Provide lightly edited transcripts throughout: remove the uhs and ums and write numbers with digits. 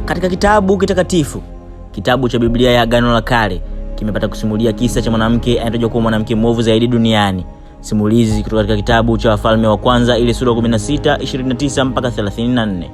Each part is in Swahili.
Katika kitabu kitakatifu, kitabu cha Biblia ya Agano la Kale, kimepata kusimulia kisa cha mwanamke anayetajwa kuwa mwanamke mwovu zaidi duniani. Simulizi kutoka katika kitabu cha Wafalme wa Kwanza ile sura 16:29 mpaka 34.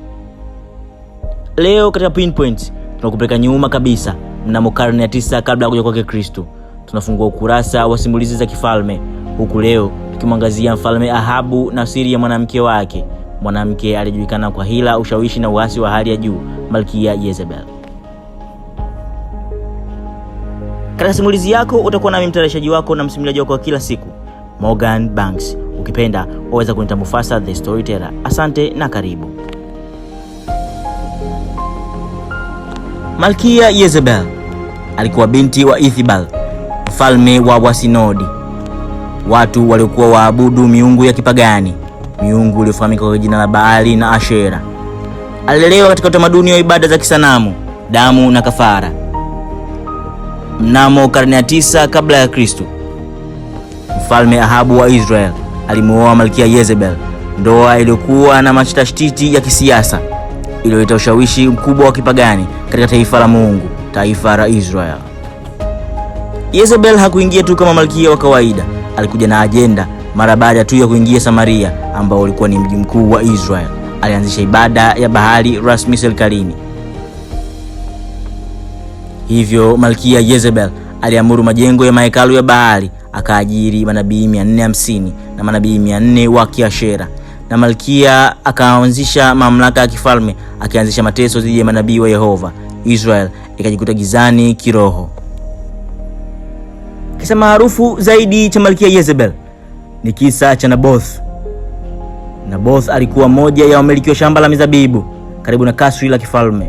Leo katika Pinpoint tunakupeleka nyuma kabisa mnamo karne ya 9 kabla ya kuja kwake Kristo. Tunafungua ukurasa wa simulizi za kifalme, huku leo tukimwangazia mfalme Ahabu na siri ya mwanamke wake, mwanamke aliyejulikana kwa hila, ushawishi na uasi wa hali ya juu, Malkia Yezebel. Katika simulizi yako utakuwa nami mtayarishaji wako na msimuliaji wako wa kila siku, Morgan Banks. Ukipenda waweza kunita Mufasa the Storyteller. Asante na karibu. Malkia Yezebel alikuwa binti wa Ithibal, mfalme wa Wasinodi, watu waliokuwa waabudu miungu ya kipagani, miungu iliyofahamika kwa jina la Baali na Ashera. Alilelewa katika utamaduni wa ibada za kisanamu, damu na kafara. Mnamo karne ya 9 kabla ya Kristo, mfalme Ahabu wa Israel alimuoa Malkia Yezebel, ndoa iliyokuwa na mashtiti ya kisiasa iliyoleta ushawishi mkubwa wa kipagani katika taifa la Mungu, taifa la Israel. Yezebel hakuingia tu kama malkia wa kawaida, alikuja na ajenda. Mara baada tu ya kuingia Samaria, ambao ulikuwa ni mji mkuu wa Israel, alianzisha ibada ya Baali rasmi serikalini. Hivyo Malkia Yezebel aliamuru majengo ya mahekalu ya Baali, akaajiri manabii 450 na manabii 400 wa Kiashera, na malkia akaanzisha mamlaka ya kifalme, akianzisha mateso dhidi ya manabii wa Yehova. Israel ikajikuta gizani kiroho. Kisa maarufu zaidi cha Malkia Yezebel ni kisa cha Naboth. Naboth alikuwa moja ya wamiliki wa shamba la mizabibu karibu na kasri la kifalme.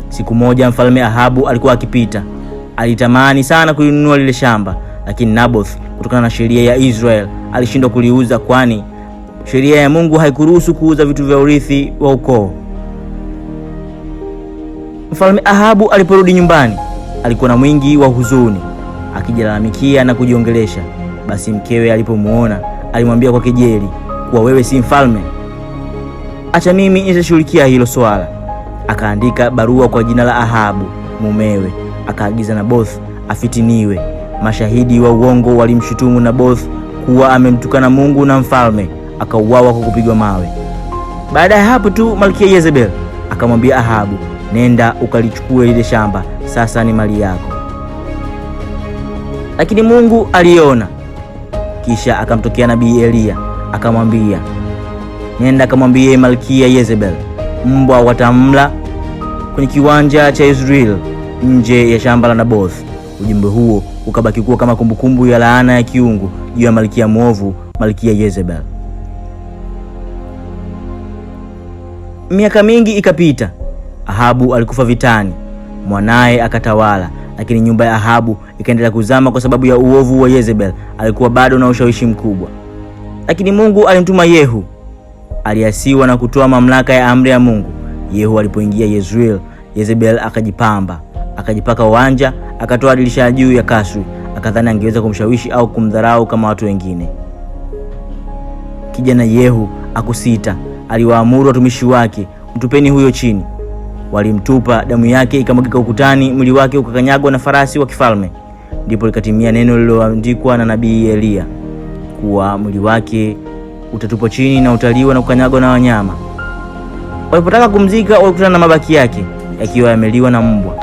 Siku moja mfalme Ahabu alikuwa akipita. Alitamani sana kulinunua lile shamba, lakini Naboth, kutokana na sheria ya Israel, alishindwa kuliuza, kwani sheria ya Mungu haikuruhusu kuuza vitu vya urithi wa ukoo. Mfalme Ahabu aliporudi nyumbani, alikuwa na mwingi wa huzuni, akijilalamikia na kujiongelesha. Basi mkewe alipomuona, alimwambia kwa kejeli kuwa wewe si mfalme, acha mimi nitashughulikia hilo swala. Akaandika barua kwa jina la Ahabu mumewe, akaagiza Naboth afitiniwe. Mashahidi wa uongo walimshutumu Naboth kuwa amemtukana Mungu na mfalme, akauawa kwa kupigwa mawe. Baada ya hapo tu Malkia Yezebel akamwambia Ahabu, nenda ukalichukue lile shamba, sasa ni mali yako. Lakini Mungu aliona. Kisha akamtokea nabii Elia, akamwambia, nenda akamwambie Malkia Yezebel, mbwa watamla kwenye kiwanja cha Israel nje ya shamba la Naboth. Ujumbe huo ukabaki kuwa kama kumbukumbu ya laana ya kiungu juu ya malkia mwovu, Malkia Yezebel. Miaka mingi ikapita. Ahabu alikufa vitani, mwanae akatawala, lakini nyumba ya Ahabu ikaendelea kuzama kwa sababu ya uovu wa Yezebel. Alikuwa bado na ushawishi mkubwa. Lakini Mungu alimtuma Yehu. Aliasiwa na kutoa mamlaka ya amri ya Mungu. Yehu alipoingia Yezreel, Yezebel akajipamba, akajipaka uwanja, akatoa dirisha juu ya kasri, akadhani angeweza kumshawishi au kumdharau kama watu wengine. Kijana Yehu akusita, aliwaamuru watumishi wake, mtupeni huyo chini. Walimtupa, damu yake ikamwagika ukutani, mwili wake ukakanyagwa na farasi wa kifalme. Ndipo likatimia neno lililoandikwa na nabii Elia kuwa mwili wake utatupwa chini na utaliwa na kukanyagwa na wanyama. Walipotaka kumzika, walikutana na mabaki yake yakiwa yameliwa na mbwa.